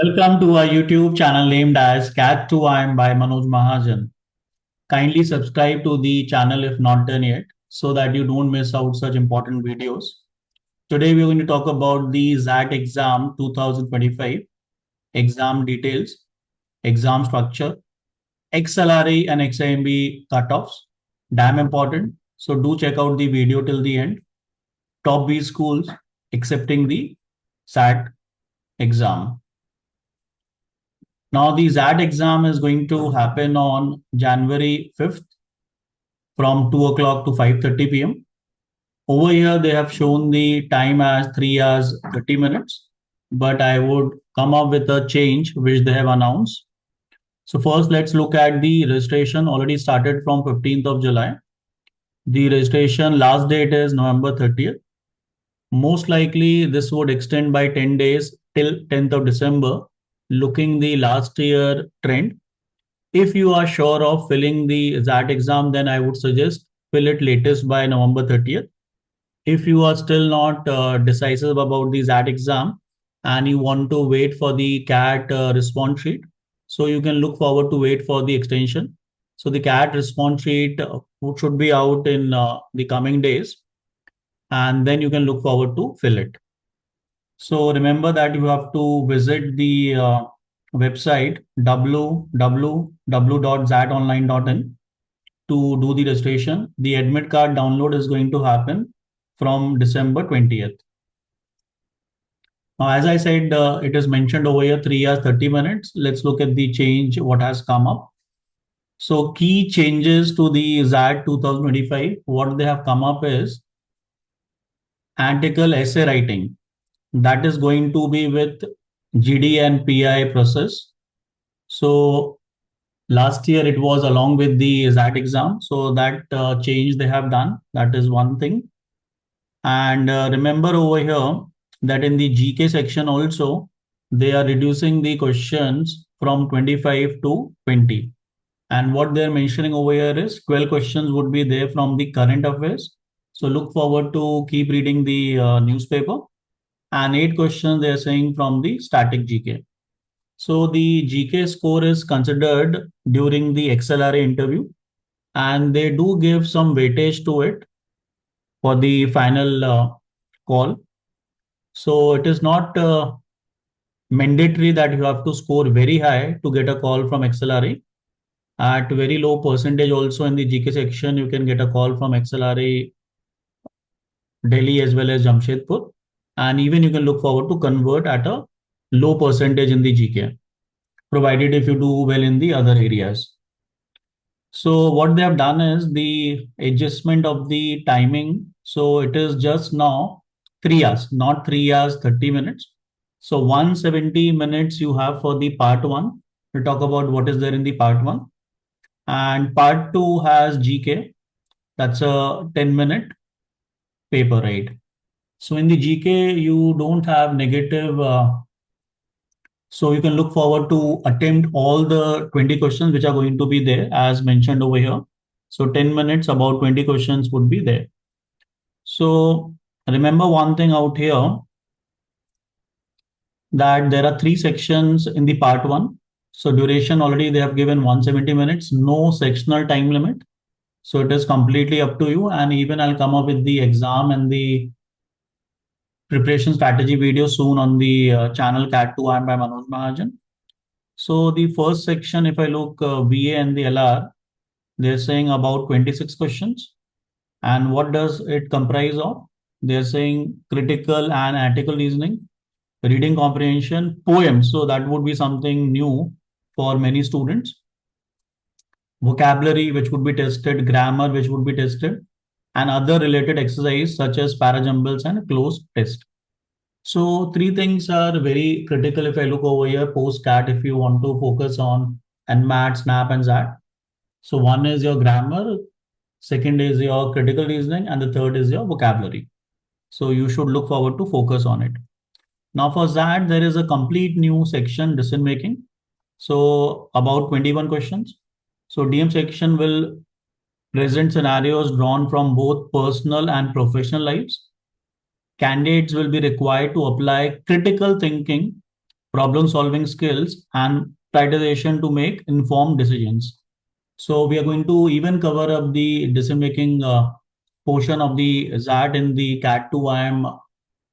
Welcome to our YouTube channel named as CAT2IIM by Manoj Mahajan. Kindly subscribe to the channel if not done yet so that you don't miss out such important videos. Today we're going to talk about the XAT Exam 2025, exam details, exam structure, XLRI and XIMB cutoffs. Damn important. So do check out the video till the end. Top B schools accepting the SAT exam. Now, the XAT exam is going to happen on January 5th from 2 o'clock to 5:30 p.m. Over here, they have shown the time as 3 hours 30 minutes, but I would come up with a change which they have announced. So first, let's look at the registration already started from 15th of July. The registration last date is November 30th. Most likely, this would extend by 10 days till 10th of December, looking the last year trend. If you are sure of filling the XAT exam, then I would suggest fill it latest by November 30th. If you are still not decisive about the XAT exam and you want to wait for the CAT response sheet, so you can look forward to wait for the extension. So the CAT response sheet should be out in the coming days, and then you can look forward to fill it. So remember that you have to visit the website www.xatonline.in to do the registration. The admit card download is going to happen from December 20th. Now, as I said, it is mentioned over here 3 hours 30 minutes. Let's look at the change, what has come up. So key changes to the XAT 2025, what they have come up is article essay writing. That is going to be with GD and PI process. So last year it was along with the XAT exam. So that change they have done. That is one thing. And remember over here that in the GK section also, they are reducing the questions from 25 to 20. And what they're mentioning over here is 12 questions would be there from the current affairs. So look forward to keep reading the newspaper. And 8 questions they're saying from the static GK. So the GK score is considered during the XLRI interview, and they do give some weightage to it for the final call. So it is not mandatory that you have to score very high to get a call from XLRI. At very low percentage also in the GK section, you can get a call from XLRI Delhi as well as Jamshedpur. And even you can look forward to convert at a low percentage in the GK, provided if you do well in the other areas. So what they have done is the adjustment of the timing. So it is just now 3 hours, not 3 hours 30 minutes. So 170 minutes you have for the part 1. We'll talk about what is there in the part 1. And part 2 has GK. That's a 10-minute paper, right? So in the GK, you don't have negative. So you can look forward to attempt all the 20 questions which are going to be there as mentioned over here. So 10 minutes, about 20 questions would be there. So remember one thing out here, that there are 3 sections in the part 1. So duration already they have given 170 minutes, no sectional time limit. So it is completely up to you. And even I'll come up with the exam and the preparation strategy video soon on the channel CAT2IIM by Manoj Mahajan. So the first section, if I look VA and the LR, they're saying about 26 questions. And what does it comprise of? They're saying critical and analytical reasoning, reading comprehension, poems. So that would be something new for many students. Vocabulary, which would be tested, grammar, which would be tested, and other related exercise such as parajumbles and closed test. So 3 things are very critical if I look over here post CAT if you want to focus on NMAT, SNAP and XAT. So one is your grammar, second is your critical reasoning, and the third is your vocabulary. So you should look forward to focus on it. Now for XAT, there is a complete new section, decision making. So about 21 questions. So DM section will present scenarios drawn from both personal and professional lives. Candidates will be required to apply critical thinking problem solving skills, and prioritization to make informed decisions. So we are going to even cover up the decision making portion of the XAT in the CAT2IIM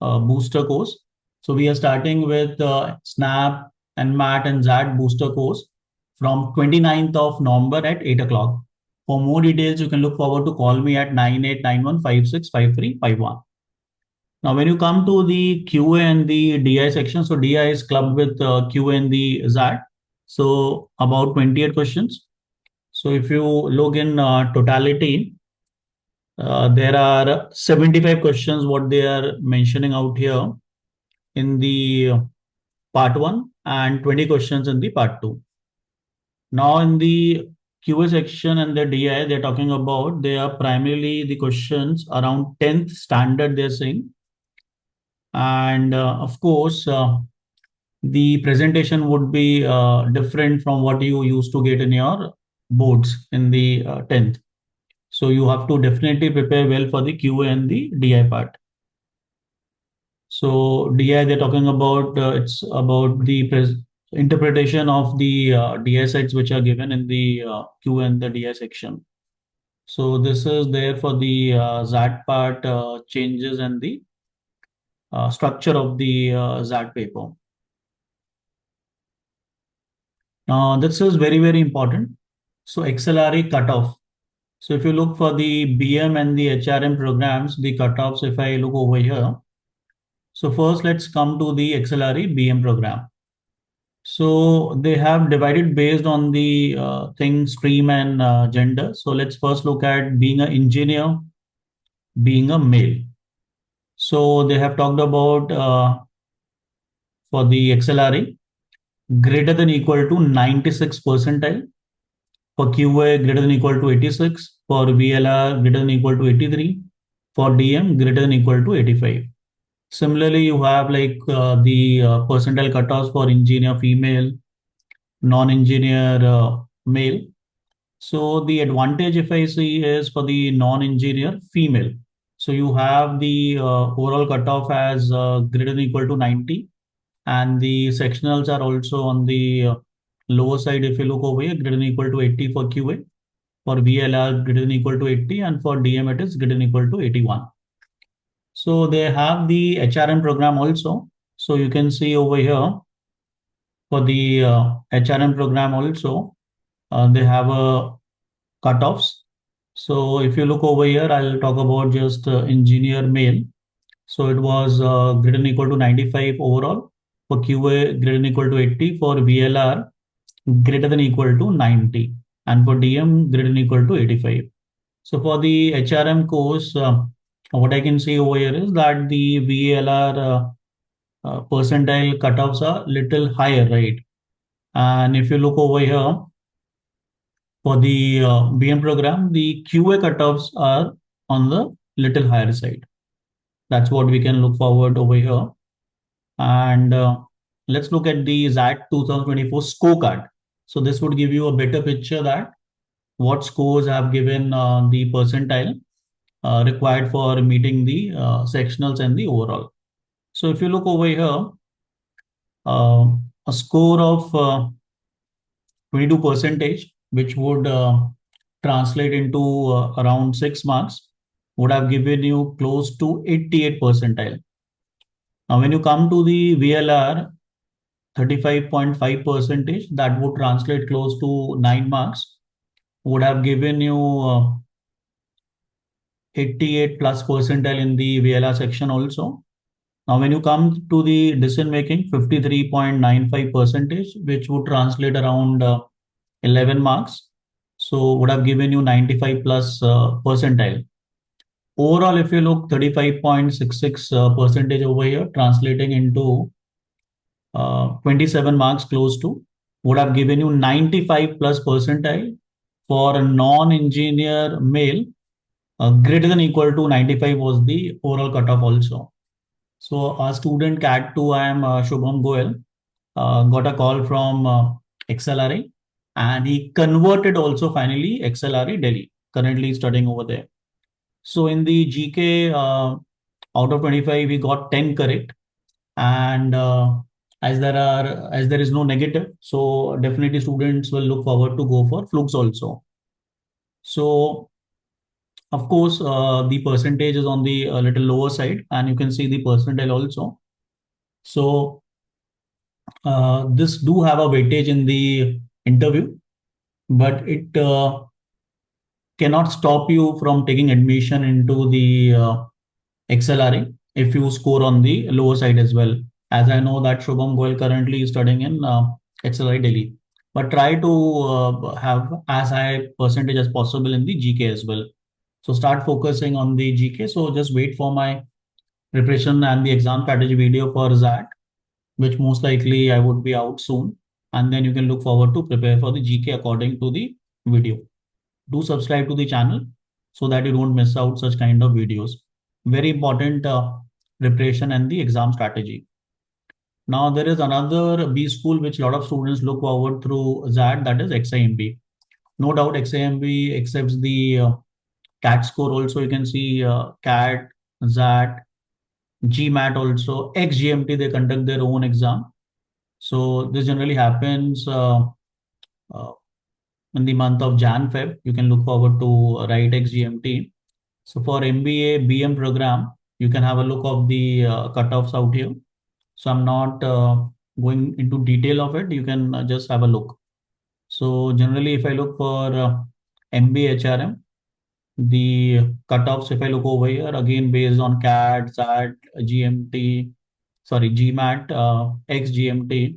booster course. So we are starting with SNAP, NMAT, and XAT booster course from 29th of November at 8 o'clock. For more details, you can look forward to call me at 9891565351. Now, when you come to the QA and the DI section, so DI is clubbed with QA and the XAT. So about 28 questions. So if you look in totality, there are 75 questions what they are mentioning out here in the part 1 and 20 questions in the part 2. Now in the QA section and the DI, they're talking about, they are primarily the questions around 10th standard they're saying. And of course, the presentation would be different from what you used to get in your boards in the 10th. So you have to definitely prepare well for the QA and the DI part. So DI, they're talking about, it's about the interpretation of the DI sets which are given in the Q and the DI section. So this is there for the XAT part changes and the structure of the XAT paper. Now this is very, very important. So XLRI cutoff. So if you look for the BM and the HRM programs, the cutoffs, if I look over here. So first let's come to the XLRI BM program. So they have divided based on the thing, stream and gender. So let's first look at being an engineer, being a male. So they have talked about for the XLRI greater than equal to 96 percentile, for QA greater than equal to 86, for VLR greater than equal to 83, for DM greater than equal to 85. Similarly, you have like the percentile cutoffs for engineer female, non-engineer male. So the advantage, if I see, is for the non-engineer female. So you have the overall cutoff as greater than equal to 90, and the sectionals are also on the lower side. If you look over here, greater than equal to 80 for QA, for VLR greater than equal to 80, and for DM it is greater than equal to 81. So they have the HRM program also. So you can see over here for the HRM program also, they have a cutoffs. So if you look over here, I'll talk about just engineer male. So it was greater than equal to 95 overall. For QA, greater than equal to 80. For VLR, greater than equal to 90. And for DM, greater than equal to 85. So for the HRM course, what I can see over here is that the VLR percentile cutoffs are little higher, right? And if you look over here, for the BM program, the QA cutoffs are on the little higher side. That's what we can look forward over here. And let's look at the XAT 2024 scorecard. So this would give you a better picture that what scores have given the percentile required for meeting the sectionals and the overall. So if you look over here, a score of 22 percentage, which would translate into around 6 marks, would have given you close to 88 percentile. Now, when you come to the VLR, 35.5 percentage, that would translate close to 9 marks, would have given you 88 plus percentile in the VLR section also. Now, when you come to the decision making, 53.95 percentage, which would translate around 11 marks. So would have given you 95 plus percentile. Overall, if you look 35.66 percentage over here, translating into 27 marks close to, would have given you 95 plus percentile for a non-engineer male. Greater than equal to 95 was the overall cutoff also. So our student CAT2IIM Shubham Goel got a call from XLRI, and he converted also finally XLRI Delhi, currently studying over there. So in the GK, out of 25, he got 10 correct. And as there is no negative, so definitely students will look forward to go for flukes also. So of course, the percentage is on the little lower side, and you can see the percentile also. So this do have a weightage in the interview, but it cannot stop you from taking admission into the XLRI if you score on the lower side as well. As I know that Shubham Goel currently is studying in XLRI Delhi, but try to have as high percentage as possible in the GK as well. So start focusing on the GK. So just wait for my preparation and the exam strategy video for that, which most likely I would be out soon. And then you can look forward to prepare for the GK according to the video. Do subscribe to the channel so that you don't miss out such kind of videos. Very important preparation and the exam strategy. Now there is another B school which a lot of students look forward through that, that is XIMB. No doubt XIMB accepts the CAT score also. You can see CAT, XAT, GMAT also, XGMT, they conduct their own exam. So this generally happens uh, in the month of Jan Feb. You can look forward to write XGMT. So for MBA BM program, you can have a look of the cutoffs out here. So I'm not going into detail of it. You can just have a look. So generally, if I look for MBA HRM, the cutoffs, if I look over here, again based on CAT, SAT, GMT, sorry, GMAT, XGMT,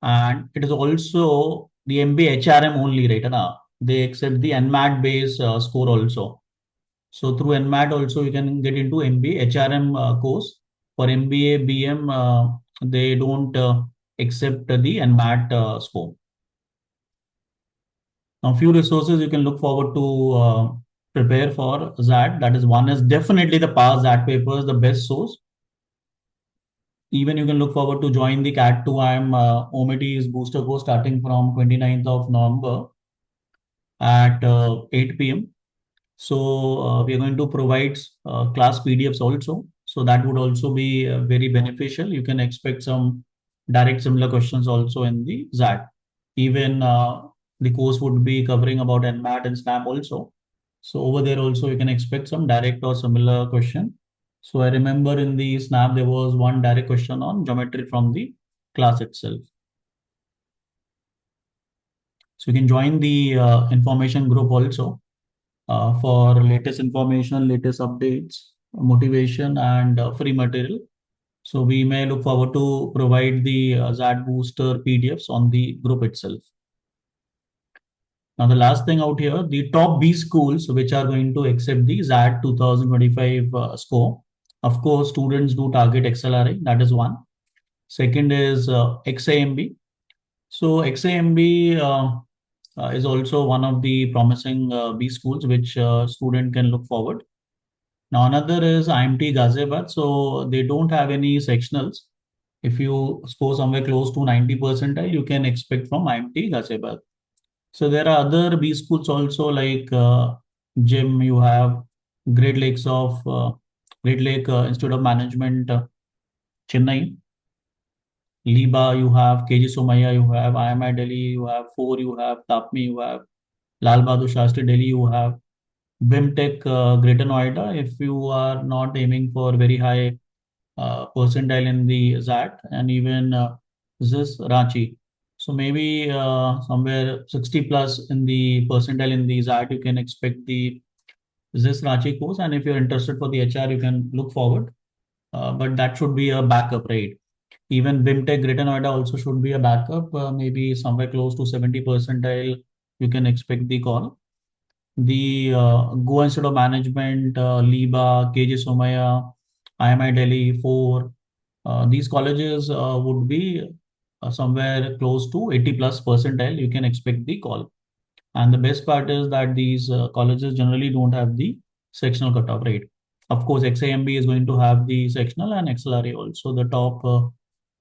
and it is also the MBA HRM only, right? They accept the NMAT base score also. So through NMAT also you can get into MBA HRM course. For MBA BM, they don't accept the NMAT score. Now, few resources you can look forward to prepare for that. That is, one is definitely the past ZAT papers, the best source. Even you can look forward to join the CAT2IIM OMETs booster course starting from 29th of November at 8 p.m. So we are going to provide class PDFs also. So that would also be very beneficial. You can expect some direct similar questions also in the ZAT. Even the course would be covering about NMAT and SNAP also. So over there also you can expect some direct or similar question. So I remember in the SNAP there was one direct question on geometry from the class itself. So you can join the information group also for latest information, latest updates, motivation, and free material. So we may look forward to provide the ZAT booster PDFs on the group itself. Now the last thing out here, the top B schools which are going to accept the ZAT 2025 score. Of course, students do target XLRI, that is one. Second is XAMB. So XAMB is also one of the promising B schools which student can look forward. Now another is IMT Ghaziabad. So they don't have any sectionals. If you score somewhere close to 90 percentile, you can expect from IMT Ghaziabad. So there are other B schools also like GIMB. You have Great Lakes of Great Lake Institute of Management, Chennai. Liba, you have KG Somaiya, you have IMI Delhi, you have Four, you have Tapmi, you have Lal Bahadur Shastri Delhi, you have BIMTech Greater Noida. If you are not aiming for very high percentile in the ZAT, and even this Ranchi. So maybe somewhere 60 plus in the percentile in the ZAT, you can expect the this Ranchi course. And if you're interested for the HR, you can look forward. But that should be a backup, right? Even BIMTech Greater Noida also should be a backup, maybe somewhere close to 70 percentile. You can expect the call. The Goa Institute of Management, Liba, KG Somaiya, IMI Delhi, 4, these colleges would be somewhere close to 80 plus percentile. You can expect the call. And the best part is that these colleges generally don't have the sectional cutoff rate. Of course, XAMB is going to have the sectional and XLRI also, the top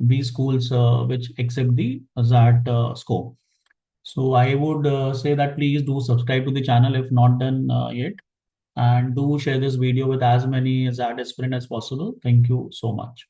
B schools which accept the ZAT score. So I would say that please do subscribe to the channel if not done yet. And do share this video with as many ZAT aspirants as possible. Thank you so much.